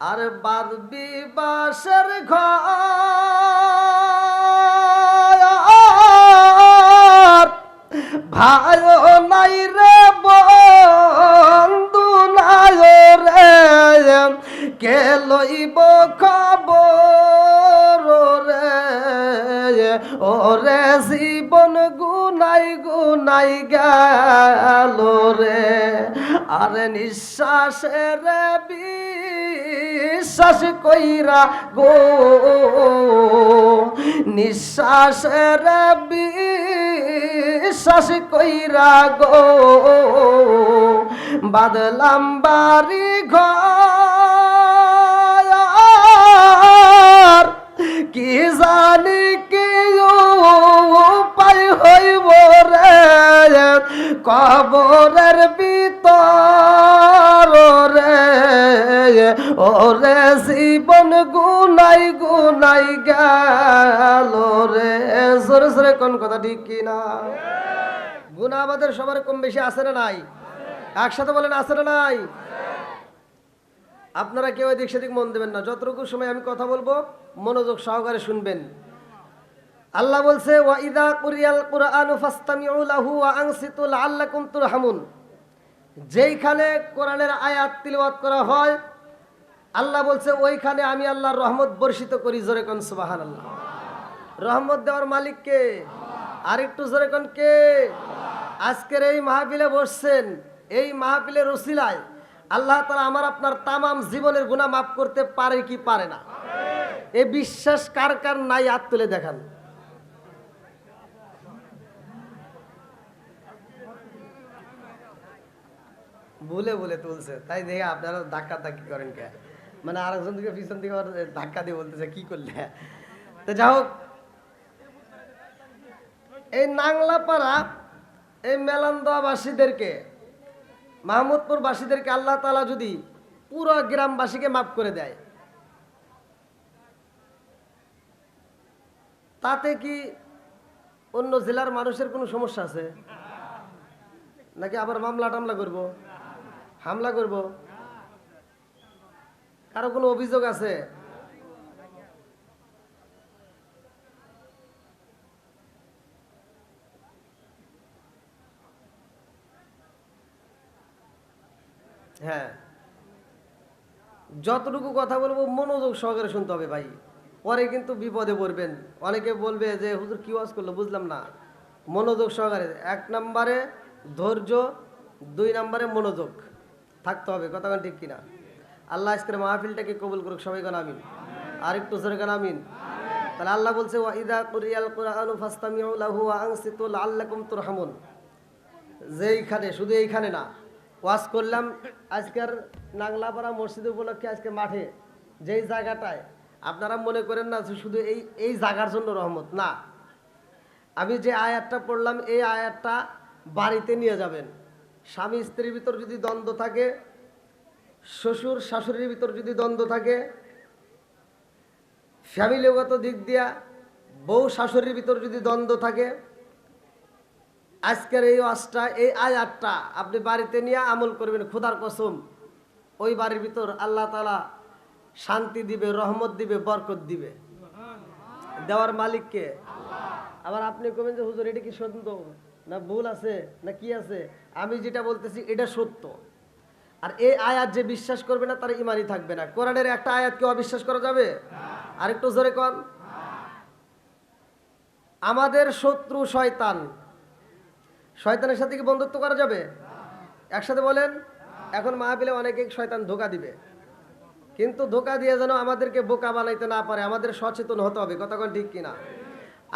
আর বাঁধবি বাঁশের ঘর ভাইও নাই রে বন্ধু নাই রে কে লইব খবর রে ওরে জীবন গুনাই গুনাই গেল রে আর নিঃশ্বাসের বিশ্বাস কইরা গো নিঃশ্বাসের বিশ্বাস কইরা গো বাদলাম বাড়ি ঘর কি জানি কি উপায় হইব রে কবরের ভিতর রে ওরে জীবন গুনাই গুনাই গেল রে জোরে জোরে কোন কথা ঠিক কিনা গুনাহ আমাদের সবার কম বেশি আছে না নাই একসাথে বলেন আছে না নাই আপনারা কেউ এদিক সেদিক মন দেবেন না যতটুকু সময় আমি কথা বলবো মনোযোগ সহকারে শুনবেন আল্লাহ বলছে ওয়া ইযা কুরিয়াল কুরআনু ফাসতামিউ লাহু ওয়া আনসিতু লাআল্লাকুম তুরহামুন যেইখানে কোরআনের আয়াত তিলাওয়াত করা হয় আল্লাহ বলছে ওইখানে আমি আল্লাহর রহমত বর্ষিত করি জোরে কোন সুবহানাল্লাহ রহমত দেওয়ার মালিক কে আর একটু জোরে কোন কে আজকের এই মাহফিলে বসছেন এই মাহফিলের ওসিলায় আল্লাহ তাআলা আমার আপনার তামাম জীবনের গুনাহ মাফ করতে পারে কি পারে না এই বিশ্বাস কার কার নাই হাত তুলে দেখান ভুলে ভুলে তুলছে তাই দেখে আপনারা ধাক্কা ধাক্কি করেন কে মানে আরেকজন দিকে পিছন দিকে ধাক্কা দিয়ে বলতেছে কি করলে তো যাই হোক এই নাংলাপাড়া এই মেলান্দবাসীদেরকে মাহমুদপুর বাসীদেরকে আল্লাহ তাআলা যদি পুরো গ্রামবাসীকে মাফ করে দেয় তাতে কি অন্য জেলার মানুষের কোনো সমস্যা আছে নাকি আবার মামলা টামলা করব হামলা করব কারো কোনো অভিযোগ আছে হ্যাঁ যতটুকু কথা বলবো মনোযোগ সহকারে শুনতে হবে ভাই পরে কিন্তু বিপদে পড়বেন অনেকে বলবে যে হুজুর কি ওয়াজ করলো বুঝলাম না মনোযোগ সহকারে এক নম্বরে ধৈর্য দুই নম্বরে মনোযোগ থাকতে হবে কথা ঠিক কিনা আল্লাহ আজকের মাহফিলটাকে কবুল করুক সবাই গান আমিন আর একটু জোরে গান আমিন তাহলে আল্লাহ বলছে ওয়া ইযা কুরিয়াল কুরআনু ফাসতামিউ লাহু ওয়া আনসিতু লাআল্লাকুম তুরহামুন যেইখানে শুধু এইখানে না ওয়াজ করলাম আজকের নাংলাপাড়া মসজিদ উপলক্ষে আজকে মাঠে যেই জায়গাটায় আপনারা মনে করেন না শুধু এই জায়গার জন্য রহমত না আমি যে আয়াতটা পড়লাম এই আয়াতটা বাড়িতে নিয়ে যাবেন স্বামী স্ত্রীর ভিতর যদি দ্বন্দ্ব থাকে শ্বশুর শাশুড়ির ভিতর যদি দ্বন্দ্ব থাকে ফ্যামিলিগত দিক দিয়া বউ শাশুড়ির ভিতর যদি দ্বন্দ্ব থাকে আজকের এই ওয়াজটা এই আয়াতটা আপনি বাড়িতে নিয়ে আমল করবেন খোদার কসম ওই বাড়ির ভিতর আল্লাহ তাআলা শান্তি দিবে রহমত দিবে বরকত দিবে দেওয়ার মালিককে আবার আপনি কবেন যে হুজুর এটা কি সত্য না ভুল আছে না কি আছে আমি যেটা বলতেছি এটা সত্য আর এই আয়াত যে বিশ্বাস করবে না তার ঈমানই থাকবে না কোরআনের একটা আয়াত কি অবিশ্বাস করা যাবে আরেকটু জোরে কোন আমাদের শত্রু শয়তান শয়তানের সাথে কি বন্ধুত্ব করা যাবে একসাথে বলেন এখন মাহফিলে অনেকে শয়তান ধোঁকা দিবে কিন্তু ধোঁকা দিয়ে যেন আমাদেরকে বোকা বানাইতে না পারে আমাদের সচেতন হতে হবে কথা কোন ঠিক কিনা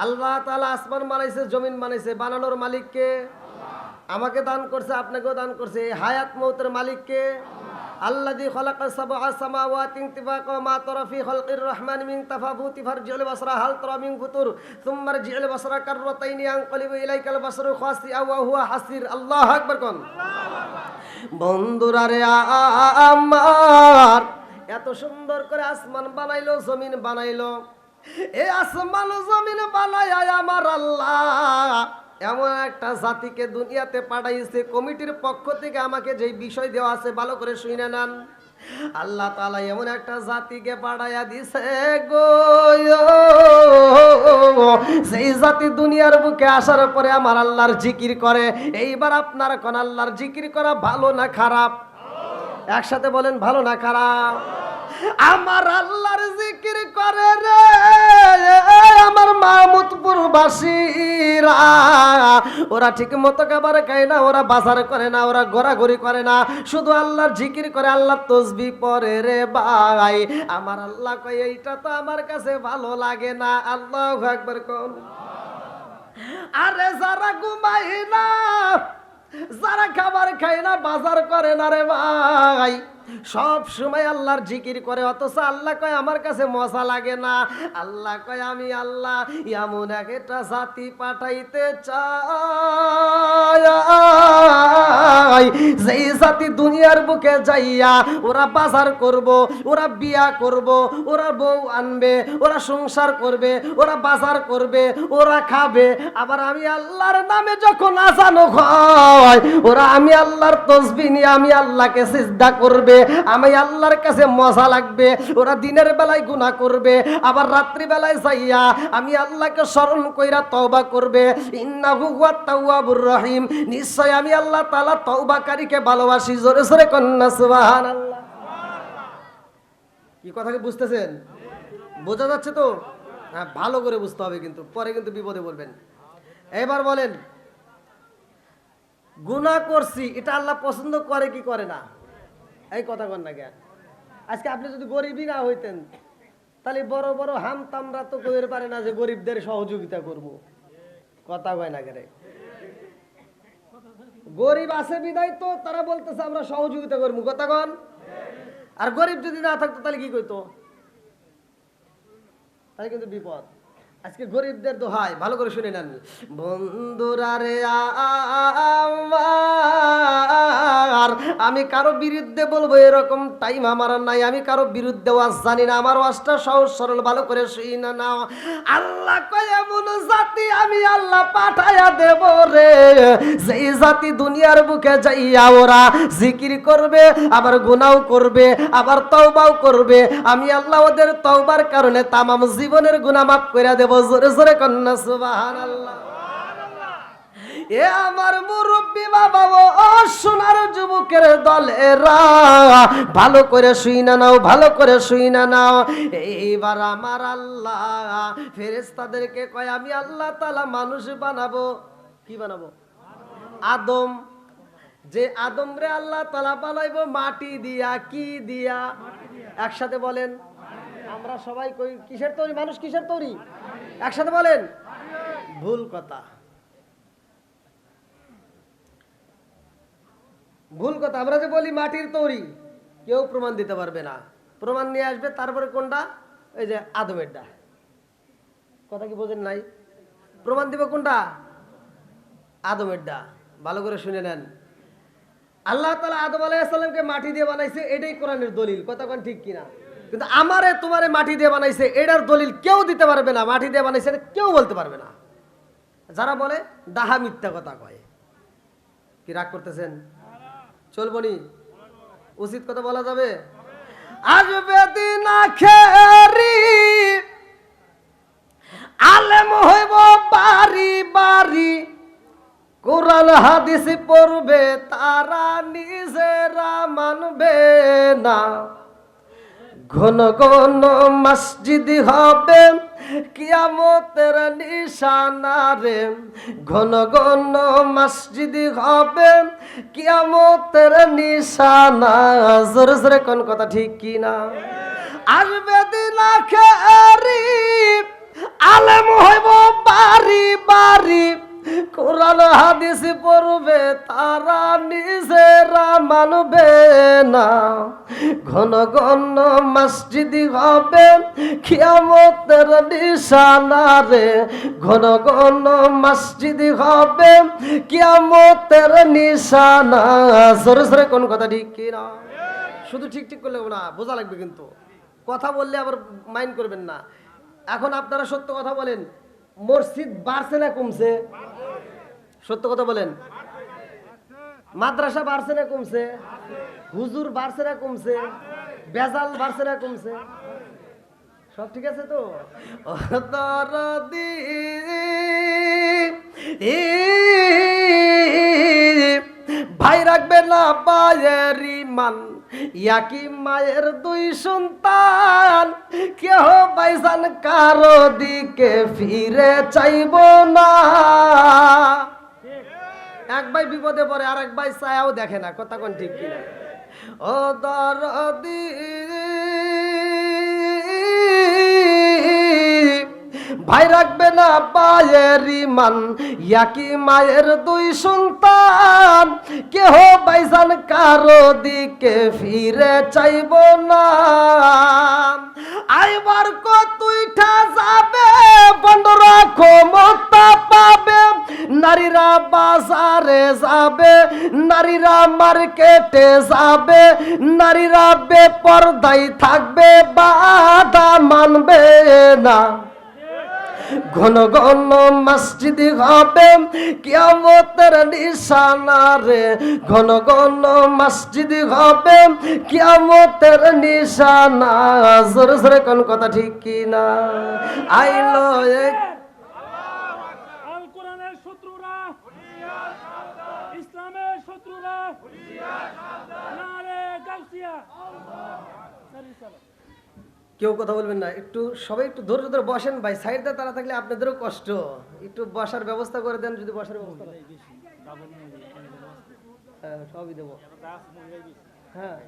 আল্লাহ তাআলা আসমান বানাইছে জমিন বানাইছে বানানোর মালিককে আমাকে দান করছে আপনাকেও দান করছে হায়াত মৌতের মালিককে আল্লাযী খালাকা সাবআ সামাওয়াতি তিবাকা মা তারা ফি খালকির রহমান মিন তাফাবুতি ফারজিউল বাসরা হাল তারা মিন ফুতুর সুম্মা রজিউল বাসরা কাররাতাইন ইয়ানকালিবু ইলাইকাল বাসরু খাসিআ ওয়া হুয়া হাসির আল্লাহু আকবার কোন বন্ধুরা রে আমার এত সুন্দর করে আসমান বানাইলো জমিন বানাইলো এই আসমান জমিন বানায় আমার আল্লাহ এমন একটা জাতিকে দুনিয়াতে পাঠাইছে কমিটির পক্ষ থেকে আমাকে যেই বিষয় দেওয়া আছে ভালো করে শুনে নেন আল্লাহ তাআলা এমন একটা জাতিকে পাঠাইয়া দিছে গো, সেই জাতি দুনিয়ার বুকে আসার পরে আমার আল্লাহর জিকির করে। এইবার আপনার কোন আল্লাহর জিকির করা ভালো না খারাপ? একসাথে বলেন, ভালো না খারাপ? আমার আল্লাহর জিকির করে রে আমার মাহমুদপুর বাসীরা, ওরা ঠিক মতো খাবার খায় না, ওরা বাজার করে না, ওরা ঘোরাঘুরি করে না, শুধু আল্লাহর জিকির করে, আল্লাহর তসবিহ পড়ে রে ভাই। আমার আল্লাহ কয় এইটা তো আমার কাছে ভালো লাগে না। আল্লাহু আকবার কোন। আরে যারা ঘুমায় না, যারা খাবার খায় না, বাজার করে না রে ভাই, সব সময় আল্লাহর জিকির করে, অথচ আল্লাহ কয় আমার কাছে মজা লাগে না। আল্লাহ কয় আমি আল্লাহ এমন একটা জাতি পাঠাইতে চাই, যেই জাতি দুনিয়ার বুকে যাইয়া ওরা বাজার করব, ওরা বিয়া করব, ওরা বউ আনবে, ওরা সংসার করবে, ওরা বাজার করবে, ওরা খাবে। আবার আমি আল্লাহর নামে যখন আজান হয়, ওরা আমি আল্লাহর তাসবিহ নিয়ে আমি আল্লাহকে সিজদা করবে, আমি আল্লাহর কাছে মজা লাগবে। ওরা দিনের বেলায় গুনাহ করবে, আবার রাত্রি বেলায় যাইয়া আমি আল্লাহকে স্মরণ কইরা তওবা করবে। ইন্নাহু হুয়াত তাওয়াবুর রহিম, নিশ্চয় আমি আল্লাহ তাআলা তওবাকারীকে ভালোবাসি। জোরে জোরে কন্না সুবহানাল্লাহ। কি কথা কি বুঝতেছেন? বোঝা যাচ্ছে তো? হ্যাঁ, ভালো করে বুঝতে হবে, কিন্তু পরে কিন্তু বিপদে পড়বেন। এবার বলেন, গুনাহ করছি এটা আল্লাহ পছন্দ করে কি করে না? এই কথা কন না কেন? আজকে আপনি যদি গরিবই না হইতেন, তাহলে বড় বড় হামতামরা তো কইতে পারে না যে গরিবদের সহযোগিতা করব। কথা কয় না কেন? গরিব আছে বিদায় তো তারা বলতেছে আমরা সহযোগিতা করবো। কথা কন। আর গরিব যদি না থাকতো তাহলে কি কইতো? তাহলে কিন্তু বিপদ। আজকে গরিবদের দোহাই ভালো করে শুনে নেন। বন্ধুরা রে আমার, আমি কারো বিরুদ্ধে বলবো এরকম টাইম আমার নাই, আমি কারো বিরুদ্ধে ওয়াজ জানি না, আমার ওয়াজটা সহজ সরল ভালো করে শুই না নাও। আল্লাহ কয় এমন জাতি আমি আল্লাহ পাঠায়া দেব রে, যেই জাতি দুনিয়ার বুকে যাইয়া ওরা জিকির করবে, আবার গুনাহ করবে, আবার তওবাও করবে। আমি আল্লাহ ওদের তওবার কারণে তামাম জীবনের গুনাহ মাফ করে দেব। জোরে জোরে কন্না সুবহানাল্লাহ। এ আমার মুরব্বী বাবা ও সোনার যুবকের দলেরা, ভালো করে শুই না নাও, ভালো করে শুই না নাও। এইবার আমার আল্লাহ ফেরেশতাদেরকে কয় আমি আল্লাহ তাআলা মানুষ বানাবো। কি বানাবো? আদম। যে আদম রে আল্লাহ তাআলা বানাইবো মাটি দিয়া। কি দিয়া? একসাথে বলেন। আমরা সবাই কই কিসের তৈরি? মানুষ কিসের তৈরি? একসাথে বলেন। ভুল কথা, ভুল কথা। আমরা যে বলি মাটির তৈরি, কেউ প্রমাণ দিতে পারবে না। প্রমাণ নিয়ে আসবে তারপরে কোনটা? এই যে আদমের ডা। কথা কি বোঝেন নাই? প্রমাণ দিব কোনটা? আদমের ডা। ভালো করে শুনে নেন। আল্লাহ তাআলা আদম আলাইহিস সালামকে মাটি দিয়ে বানাইছে, এটাই কোরআনের দলিল। কথা কোন ঠিক কিনা? কিন্তু আমারে তোমারে মাটি দিয়ে বানাইছে এটার দলিল কেউ দিতে পারবে না। মাটি দিয়ে বানাইছে কেউ বলতে পারবে না। যারা বলে ডাহা মিথ্যা কথা কয়। কি রাগ করতেছেন? চলবনি? উচিত কথা বলা যাবে? আসবে দিন আখেরি আলেম হইব বাড়ি বাড়ি, কোরআন হাদিস পড়বে তারা নিজেরা মানবে না। ঘন ঘন মসজিদ হবে কিয়ামতের নিশানা রে, ঘন ঘন মসজিদ হবে কিয়ামতের নিশানা। জোরে জোরে কোন কথা ঠিক কি না? আসবে দিন আখেরি আলেম হইব বাড়ি বাড়ি, কোরআন হাদিস পড়বে তারা নিজেরা মানবে না। ঘন ঘন মসজিদ হবে কিয়ামতের নিশানা রে, ঘন ঘন মসজিদ হবে কিয়ামতের নিশানা। জোরে জোরে কোন কথা ঠিক কি না? শুধু ঠিক ঠিক করলে না, বোঝা লাগবে। কিন্তু কথা বললে আবার মাইন্ড করবেন না। এখন আপনারা সত্য কথা বলেন, মসজিদ বাড়ছে না কমছে? সত্য কথা বলেন। মাদ্রাসা বাড়ছে না কমছে? হুজুর বাড়ছে না কমছে? বেজাল বাড়ছে না কমছে? সব ঠিক আছে তো? ও দরদি ভাই রাখবে না বায়ের ইমান, একই মায়ের দুই সন্তান, কেহ বাইজান কারো দিকে ফিরে চাইব না। এক ভাই বিপদে পড়ে আর এক ভাই ছায়াও দেখে না, কথা কোন ঠিক কিনা? ও দরদি ভাই রাখবে না পায়ের ইমান, একই মায়ের দুই সন্তান, কেহ বাইজান কারো দিকে ফিরে চাইব না। আইবার কতইটা যাবে, বন্ধুরা ক্ষমতা পাবে, নারীরা বাজারে যাবে, নারীরা মার্কেটে যাবে, নারীরা বেপরদায় থাকবে, বাধা মানবে না। ঘন ঘন মসজিদ হবে কিয়ামতের নিশানা রে, ঘন ঘন মসজিদ হবে কিয়ামতের নিশানা। জোরে জোরে কোন কথা ঠিক কি না? আইলো এক আল কোরআনের শত্রুরা, ইসলামের শত্রুরা, নারে গাউসিয়া। কেউ কথা বলবেন না, একটু সবাই একটু ধৈর্য ধরে বসেন ভাই, সাইডে তারা থাকলে আপনাদেরও কষ্ট, একটু বসার ব্যবস্থা করে দেন। যদি বসার ব্যবস্থা না, হ্যাঁ সবই দেবো, হ্যাঁ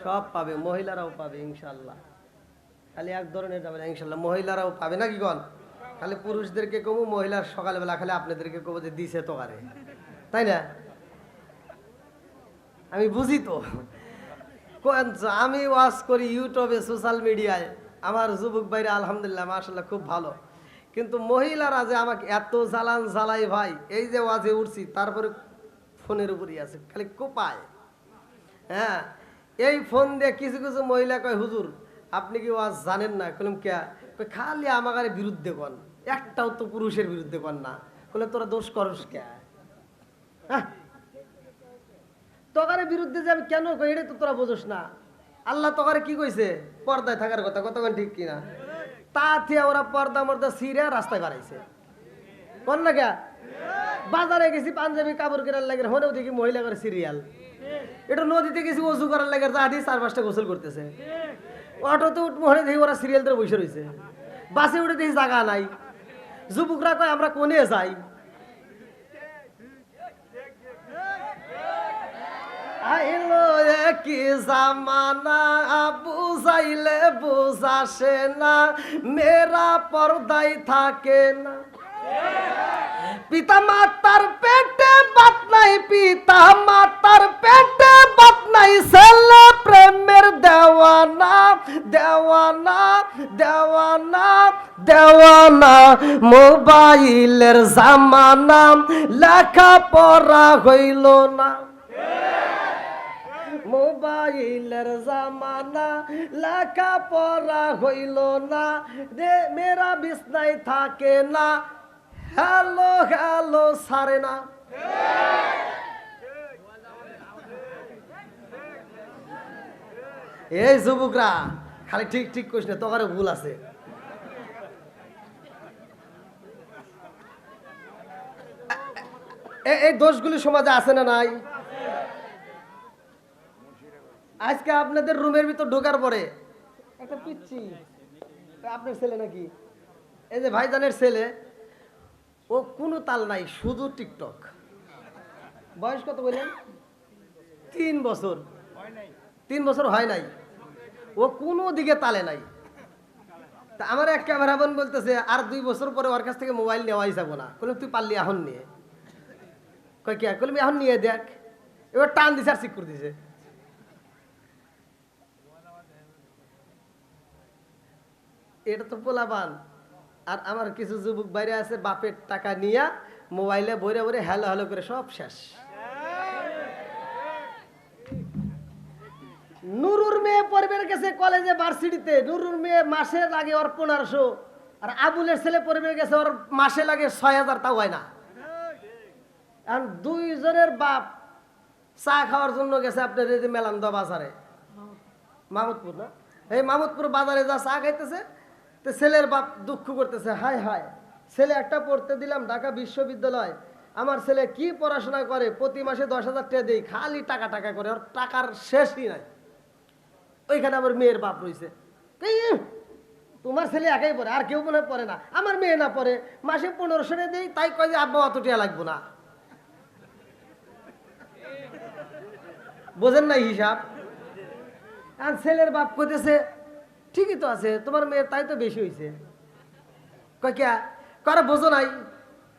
সব পাবে, মহিলারাও পাবে ইনশাল্লাহ। খালি এক ধরনের যাবে না ইনশাল্লাহ, মহিলারাও পাবে নাকি গন? খালি পুরুষদেরকে কমু, মহিলার সকালবেলা খালি আপনাদেরকে কবো যে দিছে তো আরে, তাই না? আমি বুঝি তো, আমি ওয়াজ করি ইউটিউবে, সোশ্যাল মিডিয়ায়, আমার যুবক ভাইরা আলহামদুলিল্লাহ মাশাআল্লাহ খুব ভালো, কিন্তু মহিলারা যে আমাকে এত জ্বালান জ্বালাই ভাই, এই যে ওয়াজে উঠছি তারপরে ফোনের উপরই আছে, খালি কোপায়। হ্যাঁ, এই ফোন দিয়ে কিছু কিছু মহিলা কয় হুজুর আপনি কি ওয়াজ জানেন না? কলম কে? খালি আমার বিরুদ্ধে কন, একটাও তো পুরুষের বিরুদ্ধে কন না। বলে তোরা দোষ করস কে? হ্যাঁ, তোকারের বিরুদ্ধে যে আমি কেন কই এটা তো তোরা বোঝস না। আল্লাহ তোকারে কি কইছে? পর্দায় থাকার কথা, কতক্ষণ ঠিক কিনা? তা থিয়া ওরা পর্দা মর্দা ছিঁড়ে রাস্তায় বাড়াইছে, কোন না কে? বাজারে গেছি পাঞ্জাবি কাপড় কেনার লাগে, হনেও দেখি মহিলা করে সিরিয়াল। এটা নদীতে গেছি অজু করার লাগে, যা দিয়ে 4-5টা গোসল করতেছে। অটোতে উঠবো, হনে দেখি ওরা সিরিয়াল ধরে বসে রয়েছে। বাসে উঠে দেখি জায়গা নাই। যুবকরা কয় আমরা কোনে যাই? আইলো কি জামানা, বুঝাইলে বুঝাসে না, মেয়েরা পর্দায় থাকে না। পিতা মাতার পেটে বাত নাই, পিতা মাতার পেটে বাত নাই, ছেলে প্রেমের দেওয়ানা, দেওয়ানা, দেওয়ানা, দেওয়ানা। মোবাইলের জামানা, লেখা পড়া হইল না। মোবাইলের জামানা, লেখা পড়া হইল না, মেয়েরা বিছনায় থাকে না, হ্যালো হ্যালো সারে না। এই যুবকরা খালি ঠিক ঠিক কইস না, তোকারে ভুল আছে। এই দোষগুলি সমাজে আছে না নাই? আজকে আপনাদের রুমের ভিতর ঢোকার পরে একটা পিচ্ছি, আপনার ছেলে নাকি? এই যে ভাইজানের ছেলে, ও কোনো তাল নাই, শুধু টিকটক। বয়স কত বললেন? 3 বছর। 3 বছর হয় নাই, ও কোনো দিকে তালে নাই। তা আমার এক ক্যামেরাম্যান বলতেছে আর 2 বছর পরে ওর কাছ থেকে মোবাইল নেওয়াই যাবো না। বললাম তুই পারলি এখন নিয়ে? কয় কে? বললাম এখন নিয়ে দেখ। এবার টান দিছে আর চিক করে দিছে। এটা তো পোলাপান। আর আমার কিছু যুবক বাইরে আছে, বাপের টাকা নিয়ে মোবাইলে বইরে বইরে হ্যালো হ্যালো করে সব শেষ। নুরুর মেয়ে পরিবার গেছে কলেজে ভার্সিটিতে, নুরুর মেয়ে মাসে লাগে ওর 1500, আর আবুলের ছেলে পরিবার গেছে ওর মাসে লাগে 6000, তাও হয় না। আর 2 জনের বাপ চা খাওয়ার জন্য গেছে আপনার এই যে মেলান্দা বাজারে। মাহমুদপুর না, এই মাহমুদপুর বাজারে যা চা খাইতেছে, তো ছেলের বাপ দুঃখ করতেছে, হায় হায় ছেলে একটা পড়তে দিলাম ঢাকা বিশ্ববিদ্যালয়, আমার ছেলে কি পড়াশোনা করে, প্রতি মাসে 10,000 টাকা দেই, খালি টাকা টাকা করে, ওর টাকার শেষই নাই। ওইখানে আমার মেয়ের বাপ রয়েছে, তোমার ছেলে একাই পড়ে, আর কেউ মনে হয় পড়ে না, আমার মেয়ে না পড়ে, মাসে 1500 টাকা দেই, তাই কয় যে আব্বা অত টাকা লাগবো না। বোঝেন না হিসাব? আর ছেলের বাপ কইতেছে ঠিকই তো আছে, তোমার মেয়ের তাই তো বেশি হয়েছে। কয় কে করে বোঝো নাই?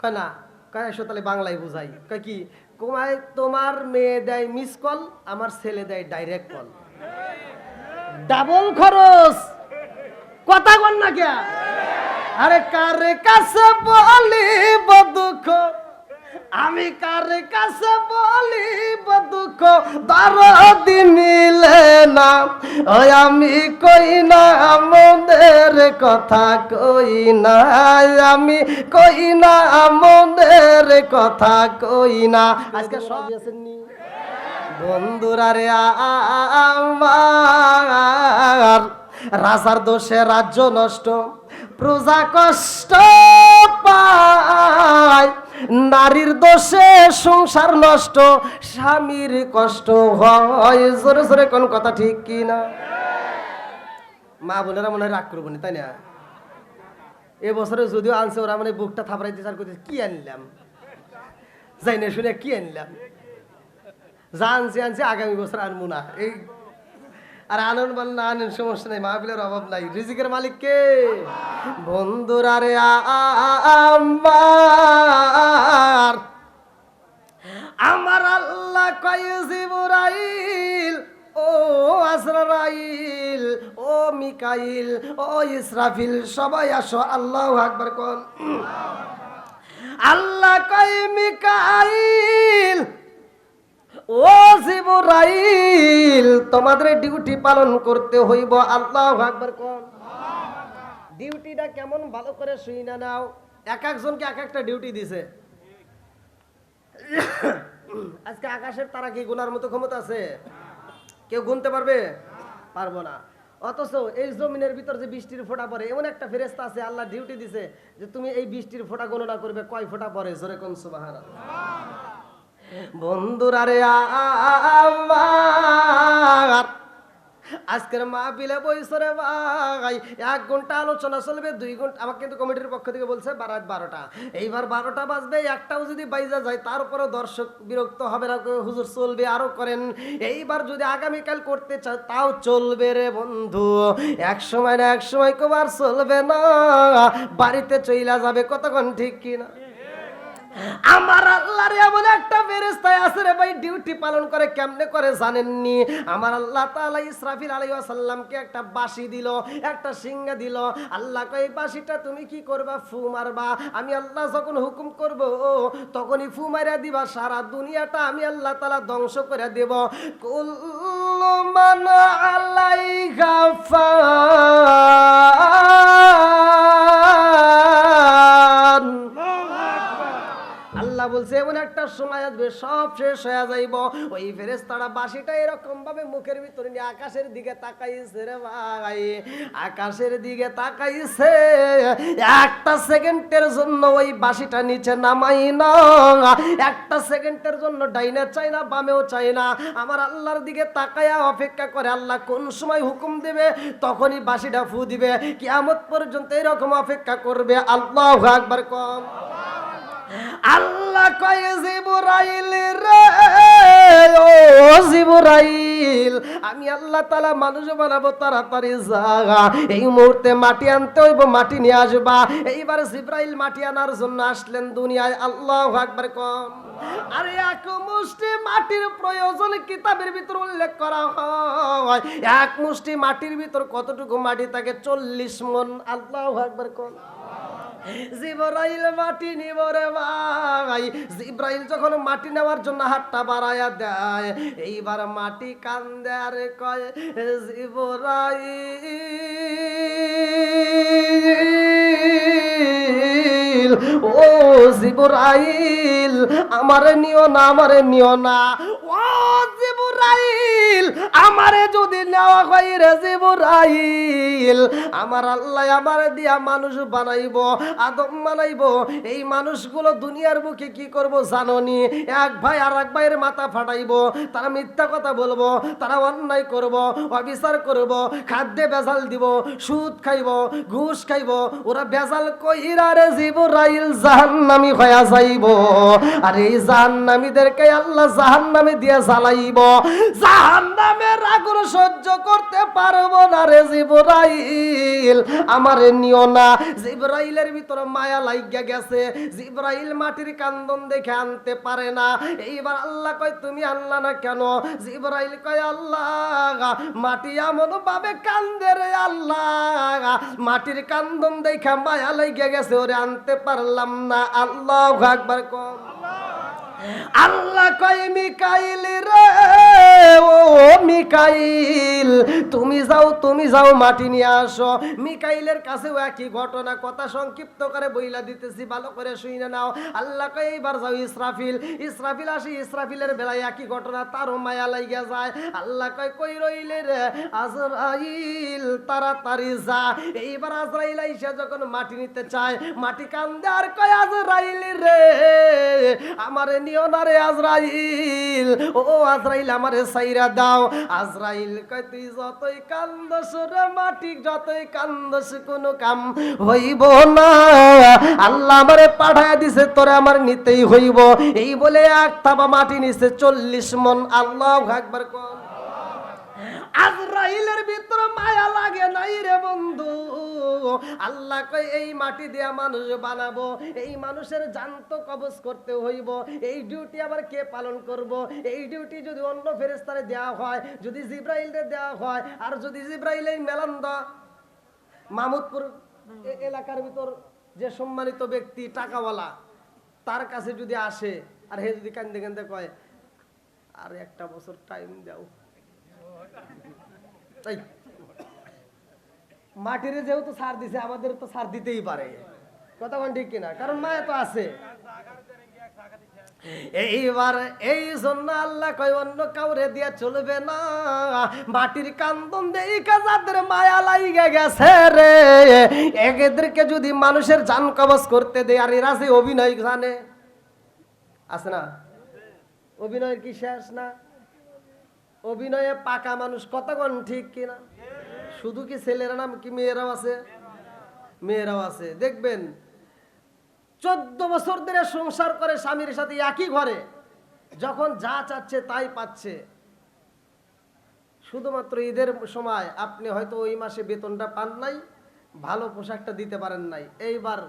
কয় না। কয় এসো তাহলে বাংলায় বোঝাই। কয় কি? কমায় তোমার মেয়ে দেয় মিস কল, আমার ছেলে দেয় ডাইরেক্ট কল, ডাবল খরচ। কথা কন না কে? আরে কারে কাছে বলিব দুঃখ, আমি কারে কাছে বলিব দুঃখ, দরদি মিলে না, ওই আমি কই না মনের কথা, কই না আমি, কই না মনের কথা, কই না। আজকে সব আসেননি বন্ধুরা রে আমার, রাজার দোষে রাজ্য নষ্ট, প্রজা কষ্ট পায়, নারীর দোষে সংসার নষ্ট, স্বামীর কষ্ট হয়। জোরে জোরে কোন কথা ঠিক কি না? মা বোনেরা মনে হয় রাগ করবো না, তাই না? এবছরে যদিও আনছে, ওরা মানে বুকটা থাপড়াইতে চার করতে, কি আনলাম যাই না শুনে, কি আনলাম, যা আনছি আনছি, আগামী বছর আনবো না। এই আর আনন্দ বল না, আনেন সমস্যা নেই, মাহফিলের অভাব নাই, রিজিকের মালিক কে? বন্ধুরা রে আমার, আমার আল্লাহ কয় জিবরাইল, ও আজরাইল, ও মিকাইল, ও ইসরাফিল, সবাই আসো, আল্লাহু আকবার কোন। আল্লাহ কয় মিকাইল, ও জিবরাইল, তোমাদের ডিউটি পালন করতে হইব, আল্লাহু আকবার কোন। ডিউটিটা কেমন ভালো করে শুই না নাও, এক একজনকে এক একটা ডিউটি দিছে। আজকে আকাশের তারা কি গুনার মতো ক্ষমতা আছে? কেউ গুনতে পারবে? পারবো না। অথচ এই জমিনের ভিতর যে বৃষ্টির ফোঁটা পড়ে, এমন একটা ফেরেশতা আছে, আল্লাহ ডিউটি দিছে যে তুমি এই বৃষ্টির ফোঁটা গণনা করবে, কয় ফোঁটা পড়ে। জোরে কোন সুবহানাল্লাহ। বন্ধুরা রে আমার, আজকের মাহফিলে বইসরে ভাই 1 ঘন্টা আলোচনা চলবে, 2 ঘন্টা, আমাকে কিন্তু কমিটির পক্ষ থেকে বলছে রাত 12টা, এইবার 12টা বাজবে, একটাও যদি বাইজা যায় তারপরে দর্শক বিরক্ত হবে না, হুজুর চলবে আরো করেন। এইবার যদি আগামীকাল করতে চাও তাও চলবে রে বন্ধু, এক সময় না এক সময় কবার চলবে না, বাড়িতে চইলা যাবে। কতক্ষণ ঠিক কিনা? আমার আল্লাহর এমন একটা ফেরেশতা আছে রে ভাই, ডিউটি পালন করে, কেমনে করে জানেননি? আমার আল্লাহ তাআলা ইসরাফিল আলাইহিস সালামকে একটা বাঁশি দিল, একটা সিংহা দিল। আল্লাহ কয় বাঁশিটা তুমি কি করবা? ফু মারবা। আমি আল্লাহ যখন হুকুম করব তখনই ফু মারা দিবা, সারা দুনিয়াটা আমি আল্লাহ তাআলা ধ্বংস করে দেব। কুল্লু মান আলাইহা ফান। আল্লাহ বলছে এমন একটা সময় আসবে সব শেষ হয়ে যাইব। ওই ফেরেশতারা বাঁশিটা এরকম ভাবে মুখের ভিতরে নিয়ে আকাশের দিকে তাকাইছে রে ভাই, আকাশের দিকে তাকাইছে, একটা সেকেন্ডের জন্য ওই বাঁশিটা নিচে নামাই না, একটা সেকেন্ডের জন্য ডাইনে চাই না বামেও চাই না, আমার আল্লাহর দিকে তাকায়া অপেক্ষা করে আল্লাহ কোন সময় হুকুম দেবে তখনই বাঁশিটা ফু দিবে। কিয়ামত পর্যন্ত এরকম অপেক্ষা করবে। আল্লাহু আকবার কম। আল্লাহ কয় জিবরাইল রে, ও জিবরাইল, আমি আল্লাহ তাআলা মানুষ বানাবো, তাড়াতাড়ি যা, এই মুহূর্তে মাটি আনতে হইব, মাটি নিয়ে আসবা। এইবার জিবরাইল মাটি আনার জন্য আসলেন দুনিয়ায়। আল্লাহু আকবার কম। আরে এক মুষ্টি মাটির প্রয়োজন কিতাবের ভিতর উল্লেখ করা হয়, এক মুষ্টি মাটির ভিতর কতটুকু মাটি থাকে? 40 মণ। আল্লাহু আকবার কম। জিবরাইল মাটি নিব রে ভাই, জিবরাইল যখন মাটি নেওয়ার জন্য হাতটা বাড়ায়া দেয়, এইবার মাটি কান্দে আর কয় জিবরাইল, ও জিবরাইল, আমারে নিও না, আমারে নিও না, ও জিবরাইল, আমারে যদি নেওয়া হয় রে জিবরাইল, আমার আল্লাহ আমারে দিয়া মানুষ বানাইবো, আদম বানাইবো। এই মানুষগুলো দুনিয়ার বুকে কি করব জানোনি? এক ভাই আর এক ভাইয়ের মাথা ফাটাইবো, তারা মিথ্যা কথা বলবো, তারা অন্যায় করব, অবিচার করব, খাদ্যে ভেজাল দিব, সুদ খাইব, ঘুষ খাইব। ওরা ভেজাল কইরা রে জিবরাইল জাহান্নামী হয়ে যাইব। আর এই জাহান্নামীদেরকে আল্লাহ জাহান্নামে দিয়ে জ্বালাইব। জাহান্নামের আগুন সহ্য করতে পারবো না রে জিবরাইল, আমারে নিও না। জিবরাইলের ভিতরে মায়া লাগিয়া গেছে, জিবরাইল মাটির কান্দন দেখে আনতে পারে না। এইবার আল্লাহ কয় তুমি আনলা না কেন? জিবরাইল কয় আল্লাহ মাটি এমন ভাবে কান্দে রে আল্লাহ, মাটির কান্দন দেখে মায়া লাগিয়া গেছে, ওরে আনতে পারলাম না। আল্লাহু আকবার কম। আল্লাহ কয় মিকাইল রে, ও মিকাইল তুমি যাও মাটি নিয়ে আসো। মিকাইলের কাছেও একই ঘটনা, কথা সংক্ষিপ্ত করে বইলা দিতেছি, ভালো করে শুনে নাও। আল্লাহ কয় এইবার যাও ইসরাফিল। ইসরাফিল আসি, ইসরাফিলের বেলায় একই ঘটনা, তারও মায়া লাইগা যায়। আল্লাহ কয় কই রইলে রে আজরাইল, তাড়াতাড়ি যা। এইবার আজরাইল আইসা যখন মাটি নিতে চায়, মাটি কান্দে আর কয় আজরাইল রে আমারে নিও না রে আজরাইল, ও আজরাইল আমারে সাইরা দাও। আজরাইল কয় তুই যতই কান্দস রে মাটি, যতই কান্দস কোনো কাম হইব না, আল্লাহ আমারে পাঠায় দিছে, তোরে আমার নিতেই হইব। এই বলে এক থাবা মাটি নিছে 40 মন। আল্লাহু আকবার কর। আজরাইলের ভিতরে মায়া লাগে নাই রে বন্ধু। আল্লাহ কয় এই মাটি দিয়া মানুষ বানাবো, এই মানুষের জান তো কবজ করতে হইব। এই ডিউটি আবার কে পালন করব? এই ডিউটি যদি অন্য ফেরেশতারে দেওয়া হয়, যদি জিবরাইলকে দেওয়া হয়, আর যদি জিবরাইল এই মেলান্দা মাহমুদপুর এলাকার ভিতর যে সম্মানিত ব্যক্তি টাকাওয়ালা, তার কাছে যদি আসে, আর হে যদি কান্দে কান্দে কয় আর একটা বছর টাইম দাও, তাই মাটির যেহেতু সার দিছে, আমাদের তো সার দিতেই পারে। কথা কোন ঠিক কিনা? কারণ মায়া তো আছে। এইবার এই জন্য আল্লাহ কয় অন্য কাউরে দিয়া চলবে না। মাটির কান্দন দেখা যাদের মায়া লাইগা গেছে রে, এদেরকে যদি মানুষের জান কবজ করতে দেয়, আর এরা যে অভিনয় জানে আছে না, অভিনয়ের কি শেষ না? অভিনয়ে পাকা মানুষ, কতক্ষণ ঠিক কিনা? শুধু কি ছেলেরা নাম কি মেয়েরাও আছে? মেয়েরাও আছে। দেখবেন 14 বছর ধরে সংসার করে স্বামীর সাথে একই ঘরে, যখন যা চাচ্ছে তাই পাচ্ছে। শুধুমাত্র ঈদের সময় আপনি হয়তো ওই মাসে বেতনটা পান নাই, ভালো পোশাকটা দিতে পারেন নাই। এইবার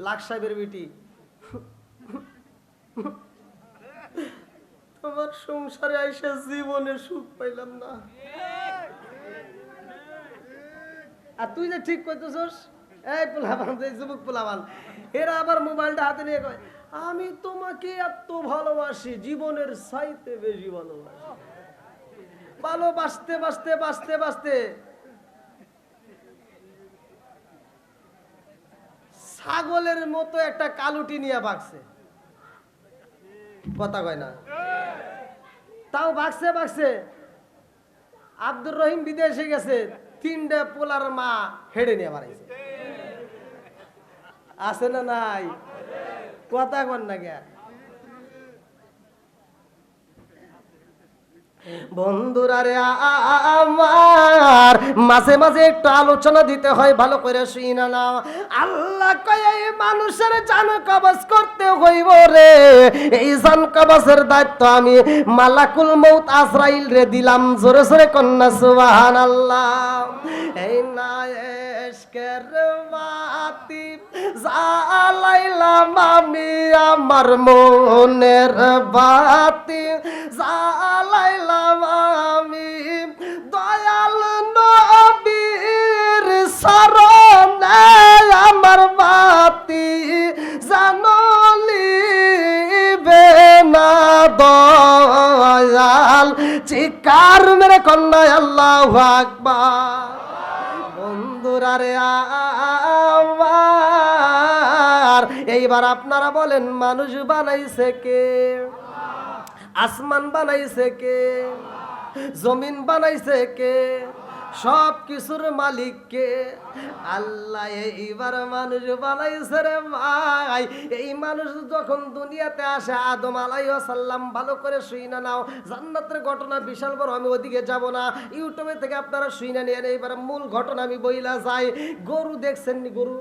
লাখ সাহেবের বিটি তোমার সংসারে আইসা জীবনে সুখ পাইলাম না। আর তুই যে ঠিক করতেছস, এই পোলাবান, যুবক পোলাবান, এরা আবার মোবাইলটা হাতে নিয়ে কয় আমি তোমাকে এত ভালোবাসি, জীবনের চাইতে বেশি ভালোবাসি। ভালোবাসতে বাসতে বাসতে বাসতে ছাগলের মতো একটা কালুটি নিয়ে ভাগছে। কথা কয় না? তাও ভাগছে ভাগছে। আব্দুর রহিম বিদেশে গেছে, 3টে পোলার মা হেডে নিয়ে বাড়াইছে। আছে না নাই? কথা কন না কে? বন্ধুরা রে আমার, মাঝে মাঝে একটু আলোচনা দিতে হয়, ভালো করে শুইনা নাও। আল্লাহ কয় এই মানুষের জান কবজ করতে হইব রে, এই জান কবজের দায়িত্ব আমি মালাকুল মউত আজরাইল রে দিলাম। জোরে জোরে কন্যা সুবহানাল্লাহ। এই না এশকের বাতি জ্বালাইলাম আমি, আমার মনের বাতি জ্বালাইলাম আমি, দয়াল নবীর শরণে আমার বাতি জানলিবে না দয়াল। চিৎকার মেরে কন্যা আল্লাহু আকবার। বন্ধুরা রে আমার, এইবার আপনারা বলেন মানুষ বানাইছে কে? আসমান বানাইছে কে, জমিন বানাইছে কে, সব কিছুর মালিক কে? আল্লাহ। এইবার মানুষ বানাইছে রে ভাই। এই মানুষ যখন দুনিয়াতে আসে, আদম আলাইহিস সালাম, ভালো করে শুইনা নাও, জান্নাতের ঘটনা বিশাল বড়, আমি ওদিকে যাব না, ইউটিউবে থেকে আপনারা শুইনা নিয়ে। এইবার মূল ঘটনা আমি বইলা যাই। গরু দেখছেন নি? গরু